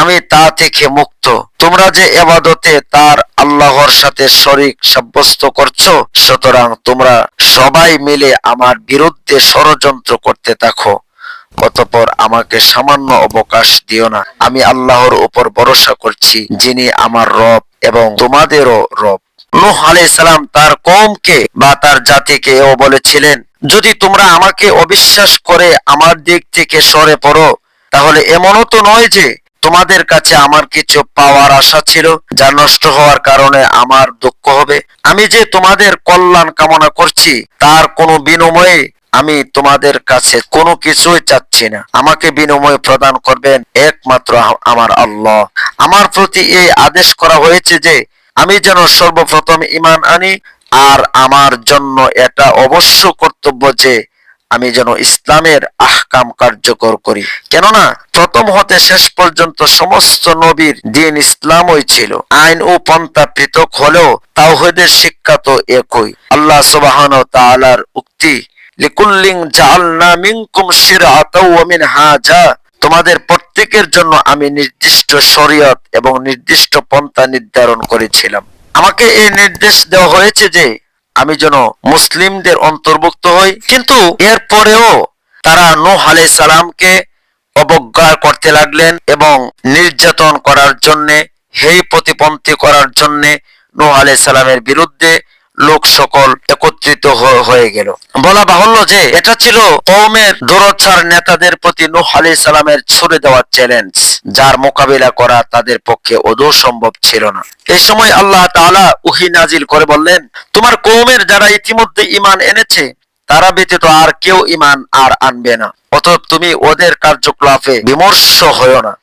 আমি তা থেকে মুক্ত। তোমরা যে ইবাদতে তার আল্লাহর সাথে শরীক সাব্যস্ত করছো, সুতরাং তোমরা সবাই মিলে আমার বিরুদ্ধে ষড়যন্ত্র করতে থাকো। অতঃপর আমাকে সামান্য অবকাশ দিও না। আমি আল্লাহর উপর ভরসা করছি, যিনি আমার রব এবং তোমাদেরও রব। নূহ আলাইহিস সালাম তার কওমকে বা তার জাতিকে এও বলেছিলেন, যদি তোমরা আমাকে অবিশ্বাস করে আমার দিক থেকে সরে পড়ো, তাহলে এমনও তো নয় যে তোমাদের কাছে আমার কিছু পাওয়ার আশা ছিল যা নষ্ট হওয়ার কারণে আমার দুঃখ হবে। আমি যে তোমাদের কল্যাণ কামনা করছি তার কোনো বিনিময়ে আমি তোমাদের কাছে কোনো কিছুই চাচ্ছি না। আমাকে বিনিময় প্রদান করবেন একমাত্র আমার আল্লাহ। আমার প্রতি এই আদেশ করা হয়েছে যে আমি যেন সর্বপ্রথম ঈমান আনি, আর আমার জন্য এটা অবশ্য কর্তব্য যে আমি যেন ইসলামের আহকাম কার্যকর করি, কেননা প্রথম হতে শেষ পর্যন্ত সমস্ত নবীর দ্বীন ইসলামই ছিল। আইন ও পন্থা পৃথক হলেও তাওহীদের শিক্ষা তো একই। আল্লাহ সুবহানাহু ওয়া তাআলার উক্তি, লিকুল্লিন জাআলনা মিনকুম শিরআতাও ওয়া মিনহাজা, তোমাদের প্রত্যেকের জন্য আমি নির্দিষ্ট শরীয়ত এবং নির্দিষ্ট পন্থা নির্ধারণ করেছিলাম। আমাকে এই নির্দেশ দেওয়া হয়েছে যে আমি যেন মুসলিমদের অন্তর্ভুক্ত হই, কিন্তু এরপরেও তারা নূহ আলাইহিস সালামকে অবজ্ঞা করতে লাগলেন এবং নির্যাতন করার জন্য, হেয় প্রতিপন্থী করার জন্য নূহ আলাইহিস সালামের বিরুদ্ধে লোক সকল একত্রিত হয়ে গেল। বলা বাহুল্য যে এটা ছিল কওমের দৌড়ছাড় নেতাদের প্রতি নূহ আলাইহিস সালামের ছুড়ে দেওয়া চ্যালেঞ্জ, যার মোকাবিলা করা তাদের পক্ষে আদৌ সম্ভব ছিল না। এই সময় আল্লাহ তাআলা ওহী নাজিল করে বললেন, তোমার কওমের যারা ইতিমধ্যে ঈমান এনেছে তারা ব্যতীত আর কেউ ঈমান আর আনবে না, অতএব তুমি ওদের কার্যকলাপে বিমর্ষ হয়ো না।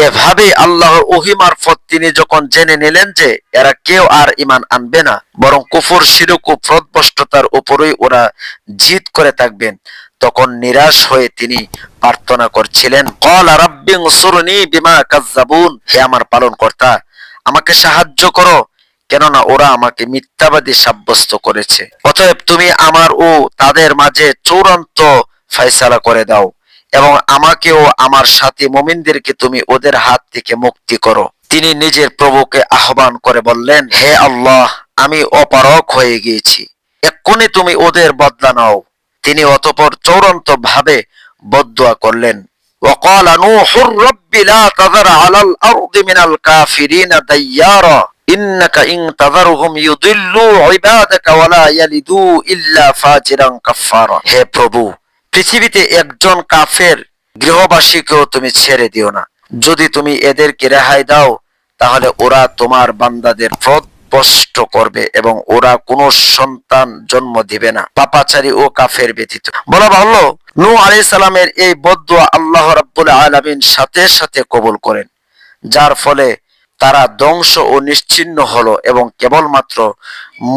এভাবে আল্লাহর ওহী মারফত তিনি যখন জেনে নিলেন যে এরা কেউ আর ঈমান আনবে না, বরং কুফর, শিরক ও পথভ্রষ্টতার উপরেই ওরা জিদ করে থাকবেন, তখন নিরাশ হয়ে তিনি প্রার্থনা করছিলেন, ক্বালা রাব্বিনসুরনি বিমা কাযযাবুন, হে আমার পালনকর্তা আমাকে সাহায্য করো, কেননা ওরা আমাকে মিথ্যাবাদী সাব্যস্ত করেছে। অতএব তুমি আমার ও তাদের মাঝে চূড়ান্ত ফয়সালা করে দাও এবং আমাকে ও আমার সাথী মুমিনদেরকে তুমি ওদের হাত থেকে মুক্তি করো। তিনি নিজের প্রভুকে আহ্বান করে বললেন, হে আল্লাহ, আমি অপারগ হয়ে গিয়েছি, এক্ষুনি তুমি ওদের বদলা নাও। তিনি অতঃপর চূড়ান্ত ভাবে বদদুয়া করলেন, وقال نوح رب لا تذر على الأرض من الكافرين ديارا إنك إن تذرهم يضلوا عبادك ولا يلدوا إلا فاجرا كفارا। হে প্রভু, পৃথিবীতে একজন কাফের গৃহবাসীকেও তুমি ছেড়ে দিও না। যদি তুমি এদেরকে রেহাই দাও তাহলে ওরা তোমার বান্দাদের পথভ্রষ্ট করবে এবং ওরা কোনো সন্তান জন্ম দিবে না, পাপাচারী ও কাফের ব্যতীত। বলা বাহুল্য, নূহ আলাইহিস সালামের এই বদদুয়া আল্লাহ রাব্বুল আলামিন সাথে সাথে কবুল করেন, যার ফলে তারা ধ্বংস ও নিশ্চিহ্ন হলো এবং কেবলমাত্র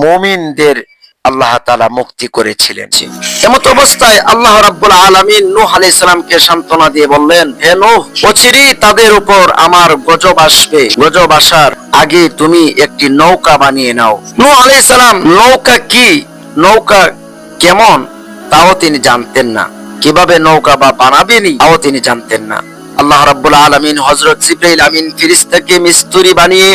মুমিনদের আল্লাহ তাআলা মুক্তি করেছিলেন। এমত অবস্থায় আল্লাহ রাব্বুল আলামিন নূহ আলাইহিস সালামকে সান্ত্বনা দিয়ে বললেন, হে নূহ, অচিরেই তাদের উপর আমার গজব আসবে। গজব আসার আগে তুমি একটি নৌকা বানিয়ে নাও। নূহ আলাইহিস সালাম নৌকা কি, নৌকা কেমন তাও তিনি জানতেন না, কিভাবে নৌকা বা বানাবেনি তাও তিনি জানতেন না। আল্লাহ রাব্বুল আলামিন হযরত জিবরাইল আমিন ফেরেশতাকে মিস্ত্রি বানিয়ে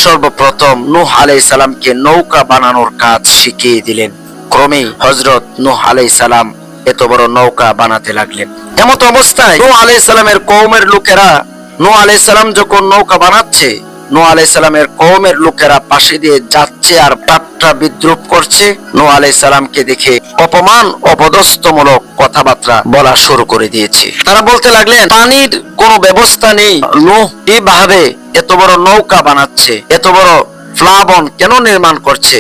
সর্বপ্রথম নূহ আলাইহিস সালামকে নৌকা বানানোর কাজ শিখিয়ে দিলেন। ক্রমে হযরত নূহ আলাইহিস সালাম এত বড় নৌকা বানাতে লাগলেন। এমত অবস্থায় নূহ আলাইহিস সালামের কওমের লোকেরা, নূহ আলাইহিস সালাম যখন নৌকা বানাচ্ছে, নূহ আলাইহিস সালামের কওমের লোকেরা পাশে দিয়ে যাচ্ছে আর ঠাট্টা বিদ্রুপ করছে। নূহ আলাইহিস সালামকে দেখে অপমান অপদস্থমূলক কথাবার্তা বলা শুরু করে দিয়েছে। তারা বলতে লাগলেন, পানির কোনো ব্যবস্থা নেই, নূহ কিভাবে এত বড় নৌকা বানাচ্ছে, এত বড় প্লাবন কেন নির্মাণ করছে,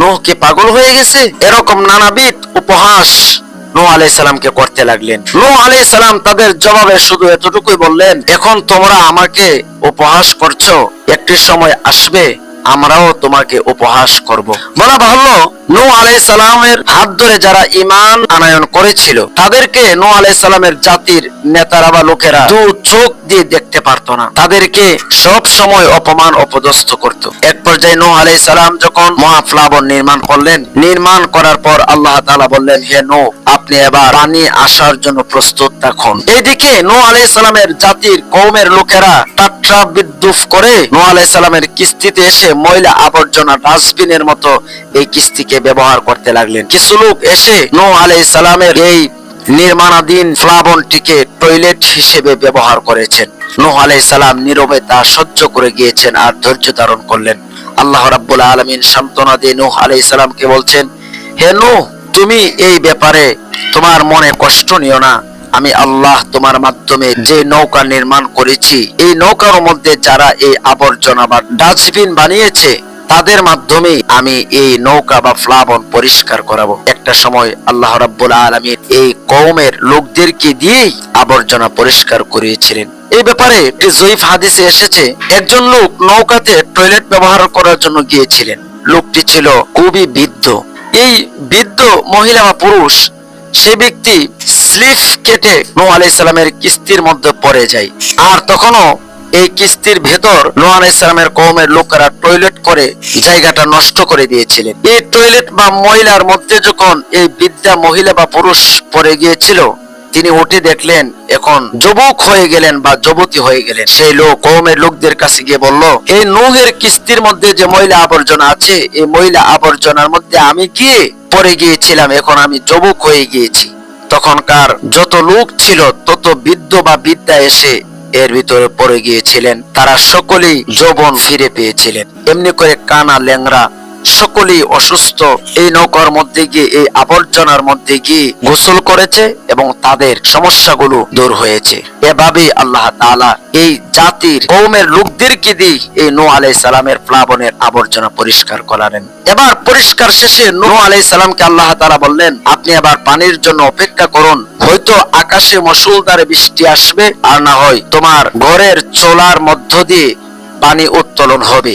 নূহ কি পাগল হয়ে গেছে? এরকম নানাবিধ উপহাস নূহ আলাইহিস সালামকে করতে লাগলেন। নূহ আলাইহিস সালাম তাদের জবাবে শুধু এতটুকুই বললেন, এখন তোমরা আমাকে উপহাস করছো, একটি সময় আসবে আমরাও তোমাকে উপহাস করব। বলা ভালো, নূহ আলাইহিস সালামের হাত ধরে যারা ঈমান আনয়ন করেছিল তাদেরকে নূহ আলাইহিস সালামের জাতির নেতারা বা লোকেরা দু চোখ দিয়ে দেখতে পারতো না, তাদেরকে সব সময় অপমান অপদস্থ করত। এক পর্যায়ে নূহ আলাইহিস সালাম যখন মহাপ্লাবন নির্মাণ করলেন, নির্মাণ করার পর আল্লাহ তাআলা বললেন, হে নূহ, আপনি এবার পানি আসার জন্য প্রস্তুত থাকুন। এইদিকে নূহ আলাইহিস সালামের জাতির কওমের লোকেরা ঠাট্টা বিদ্রুপ করে নূহ আলাইহিস সালামের কিস্তিতে এসে ময়লা আবর্জনা ডাস্টবিনের মতো এই কিস্তিকে ব্যবহার করতে লাগলেন। কিছু লোক এসে নূহ আলাইহিস সালামের এই নির্মাণাধীন প্লাবনটিকে টয়লেট হিসেবে ব্যবহার করেছেন। নূহ আলাইহিস সালাম নীরবে তা সহ্য করে গিয়েছেন আর ধৈর্য ধারণ করলেন। আল্লাহ রাব্বুল আলামিন সান্ত্বনা দিয়ে নূহ আলাইহিস সালামকে বলছেন, হে নূহ, তুমি এই ব্যাপারে তোমার মনে কষ্ট নিও না। আমি আল্লাহ তোমার মাধ্যমে যে নৌকা নির্মাণ করেছি, এই নৌকার মধ্যে যারা এই আবর্জনা বা ডাস্টবিন বানিয়েছে তাদের মাধ্যমে আমি এই নৌকা বা প্লাবন পরিষ্কার করাবো। একটা সময় আল্লাহ রাব্বুল আলামিন এই কওমের লোকদেরকে দিয়েই আবর্জনা পরিষ্কার করিয়েছিলেন। এই ব্যাপারে জয়ীফ হাদিসে এসেছে, একজন লোক নৌকাতে টয়লেট ব্যবহার করার জন্য গিয়েছিলেন। লোকটি ছিল খুবই বৃদ্ধ। এই বৃদ্ধ মহিলা বা পুরুষ, সে ব্যক্তি স্লিপ কেটে নূহ আলাইহিস সালামের কিস্তির মধ্যে পড়ে যায়। আর তখনও এই কিস্তির ভেতর নূহ আলাইহিস সালামের কওমের লোকেরা টয়লেট করে জায়গাটা নষ্ট করে দিয়েছিলেন। এই টয়লেট বা ময়লার মধ্যে যখন এই বৃদ্ধা মহিলা বা পুরুষ পড়ে গিয়েছিল, তিনি উঠে দেখলেন এখন যুবক হয়ে গেলেন বা যুবতী হয়ে গেলেন। সেই লোক কওমের লোকদের কাছে গিয়ে বলল, এই নূহের কিস্তির মধ্যে যে ময়লা আবর্জনা আছে, এই ময়লা আবর্জনার মধ্যে আমি গিয়ে পড়ে গিয়েছিলাম, এখন আমি যুবক হয়ে গিয়েছি। তখনকার যত লোক ছিল তত বৃদ্ধ বা বৃদ্ধা এসে এর ভিতরে পড়ে গিয়েছিলেন, তারা সকলেই যৌবন ফিরে পেয়েছিলেন। এমনি করে কানা ল্যাংরা সকলেই অসুস্থ এই নৌকার মধ্যে গিয়ে, এই আবর্জনার মধ্যে গিয়ে গোসল করেছে এবং তাদের সমস্যাগুলো দূর হয়েছে। এভাবেই আল্লাহ তাআলা এই জাতির কওমের লোকদেরকে দিয়ে এই নূহ আলাইহিস সালামের প্লাবনের আবর্জনা পরিষ্কার করালেন। এবার পরিষ্কার শেষে নূহ আলাইহিস সালামকে আল্লাহ তাআলা বললেন, আপনি এবার পানির জন্য অপেক্ষা করুন, হয়তো আকাশে মুষলধারে বৃষ্টি আসবে, আর না হয় তোমার ঘরের চোলার মধ্য দিয়ে পানি উত্তোলন হবে,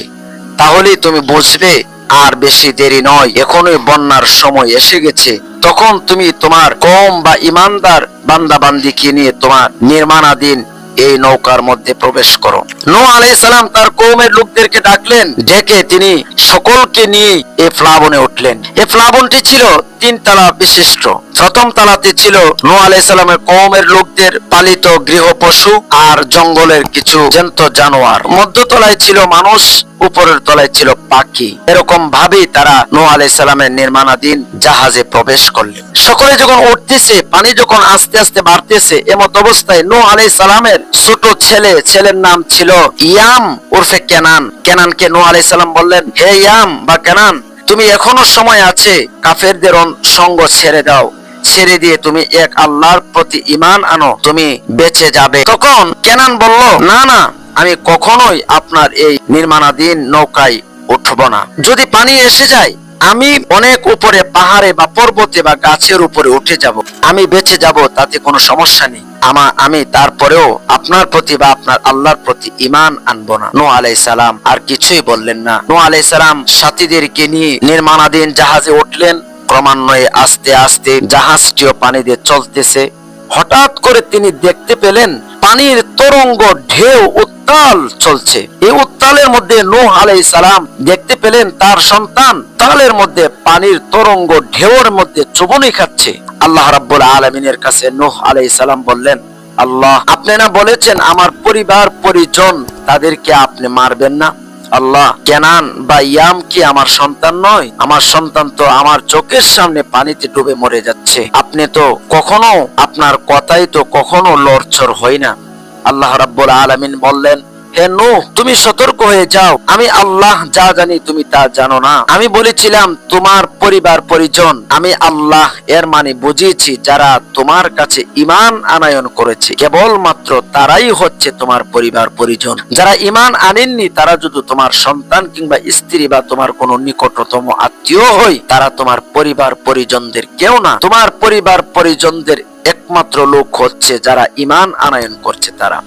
তাহলেই তুমি বুঝবে আর বেশি দেরি নয়, এখনই বন্যার সময় এসে গেছে। তখন তুমি তোমার কওম বা ঈমানদার বান্দা বান্দীকে নিয়ে তোমার নির্মাণাধীন এই নৌকার মধ্যে প্রবেশ করো। নূহ আলাইহিস সালাম তার কওমের লোকদেরকে ডাকলেন, ডেকে তিনি সকলকে নিয়ে এই প্লাবনে উঠলেন। এই প্লাবনটি ছিল 3 তলা বিশিষ্ট। প্রথম তলাতে ছিল নূহ আলাইহিস সালামের কওমের লোকদের পালিত গৃহ পশু আর জঙ্গলের কিছু জ্যান্ত জানোয়ার। মধ্যতলায় ছিল মানুষ, উপরের তলায় ছিল পাখি। এরকম ভাবে তারা নূহ আলাইহিস সালামের নির্মাণাধীন জাহাজে প্রবেশ করলেন। সকলে যখন উঠতেছে, পানি যখন আস্তে আস্তে বাড়তেছে, এমত অবস্থায় নূহ আলাইহিস সালামের ছোট ছেলের নাম ছিল ইয়াম উরফে কেনান। কেনানকে নূহ আলাইহিস সালাম বললেন, হে ইয়াম বা কেনান, তুমি এখনো সময় আছে, কাফেরদের সঙ্গ ছেড়ে দাও, ছেড়ে দিয়ে তুমি এক আল্লাহর প্রতি ঈমান আনো, তুমি বেঁচে যাবে। তখন কেনান বলল, না না, আমি কখনোই আপনার এই নির্মাণাধীন নৌকায় উঠব না। যদি পানি এসে যায়, আমি অনেক উপরে পাহাড়ে বা পর্বতে বা গাছের উপরে উঠে যাব, আমি বেঁচে যাব, তাতে কোনো সমস্যা নেই। আমি তারপরেও আপনার প্রতি বা আপনার আল্লাহর প্রতি ঈমান আনবো না। নূহ আলাইহিস সালাম আর কিছুই বললেন না। নূহ আলাইহিস সালাম সাথীদেরকে নিয়ে নির্মাণাধীন জাহাজে উঠলেন ক্রমান্বয়ে আস্তে আস্তে জাহাজটিও পানি দিয়ে চলতেছে। হঠাৎ করে তিনি দেখতে পেলেন পানির তরঙ্গ ঢেউ উত্তাল চলছে। এই উত্তালের মধ্যে নূহ আলাইহিস সালাম দেখতে পেলেন তার সন্তান তালের মধ্যে পানির তরঙ্গ ঢেউর মধ্যে চুবুনি খাচ্ছে। আল্লাহ রাব্বুল আলামিনের কাছে নূহ আলাইহিস সালাম বললেন, আল্লাহ, আপনি না বলেছেন আমার পরিবার পরিজন তাদেরকে আপনি মারবেন না? আল্লাহ, কেনান বা ইয়াম কি আমার সন্তান নয়? আমার সন্তান তো আমার চোখের সামনে পানিতে ডুবে মরে যাচ্ছে। আপনি তো কখনো, আপনার কথাই তো কখনো লড়চড় হয় না। আল্লাহ রাব্বুল আলামিন বললেন, হে নূহ, তুমি সতর্ক হয়ে যাও, আমি আল্লাহ যা জানি তুমি তা জানো না। আমি বলেছিলাম তোমার পরিবার পরিজন, আমি আল্লাহ এর মানে বুঝিয়েছি যারা তোমার কাছে ঈমান আনয়ন করেছে কেবলমাত্র তারাই হচ্ছে তোমার পরিবার পরিজন। যারা ঈমান আনেননি তারা যদি তোমার সন্তান কিংবা স্ত্রী বা তোমার কোনো নিকটতম আত্মীয় হয়, তারা তোমার পরিবার পরিজনদের কেউ না। তোমার পরিবার পরিজনদের একমাত্র লোক হচ্ছে যারা ঈমান আনয়ন করছে তারা।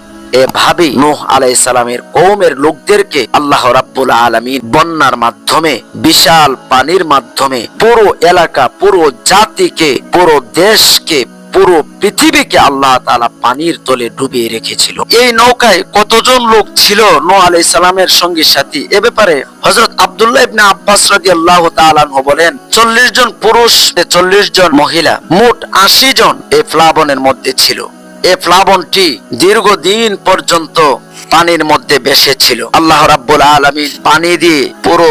এভাবে নূহ আলাইহিস সালামের কওমের লোকদেরকে আল্লাহ রাব্বুল আলামিন বন্যার মাধ্যমে, বিশাল পানির মাধ্যমে পুরো এলাকা, পুরো জাতিকে, পুরো দেশকে, পুরো পৃথিবীকে আল্লাহ তাআলা পানির তলে ডুবিয়ে রেখেছিল। এই নৌকায় কতজন লোক ছিল নূহ আলাইহিস সালামের সঙ্গী সাথী? এ ব্যাপারে হযরত আব্দুল্লাহ ইবনে আব্বাস রাদিয়াল্লাহু তাআলা আনহু বলেন, 40 জন পুরুষ, 40 জন মহিলা, মোট 80 জন এই প্লাবনের মধ্যে ছিল। এই প্লাবনটি দীর্ঘদিন পর্যন্ত পানির মধ্যে ভেসে ছিল। আল্লাহ রাব্বুল আলামিন পানি দিয়ে পুরো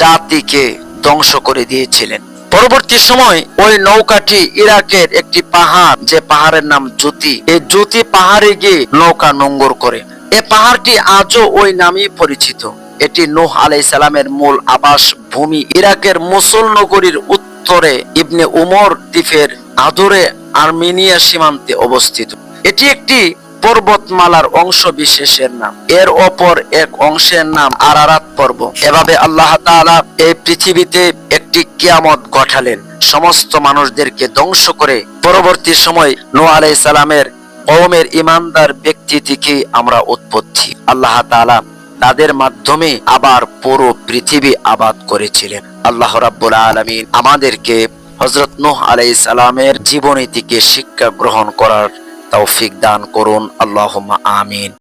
জাতিকে ধ্বংস করে দিয়েছিলেন। পরবর্তী সময় ওই নৌকাটি ইরাকের একটি পাহাড়, যে পাহাড়ের নাম জ্যোতি, এই জ্যোতি পাহাড়ে গিয়ে নৌকা নোঙ্গর করে। এই পাহাড়টি আজও ওই নামেই পরিচিত। এটি নূহ আলাইহিস সালামের মূল আবাস ভূমি। ইরাকের মুসল নগরীর উত্তরে ইবনে উমর দ্বীপের আদরে আর্মেনিয়া সীমান্তে অবস্থিত। এটি একটি পর্বতমালার অংশ বিশেষের নাম। এর অপর এক অংশের নাম আরারাত পর্বত। এভাবে আল্লাহ তাআলা এই পৃথিবীতে একটি কিয়ামত ঘটালেন, সমস্ত মানুষদেরকে ধ্বংস করে। পরবর্তী সময় নূহ আলাইহিস সালামের কওমের ঈমানদার ব্যক্তি থেকে আমরা উৎপত্তি। আল্লাহ তাআলা তাদের মাধ্যমে আবার পুরো পৃথিবী আবাদ করেছিলেন। আল্লাহ রাব্বুল আলামিন আমাদেরকে হযরত নূহ আলাইহিস সালামের জীবনী থেকে শিক্ষা গ্রহণ করার তৌফিক দান করুন। আল্লাহুম্মা আমিন।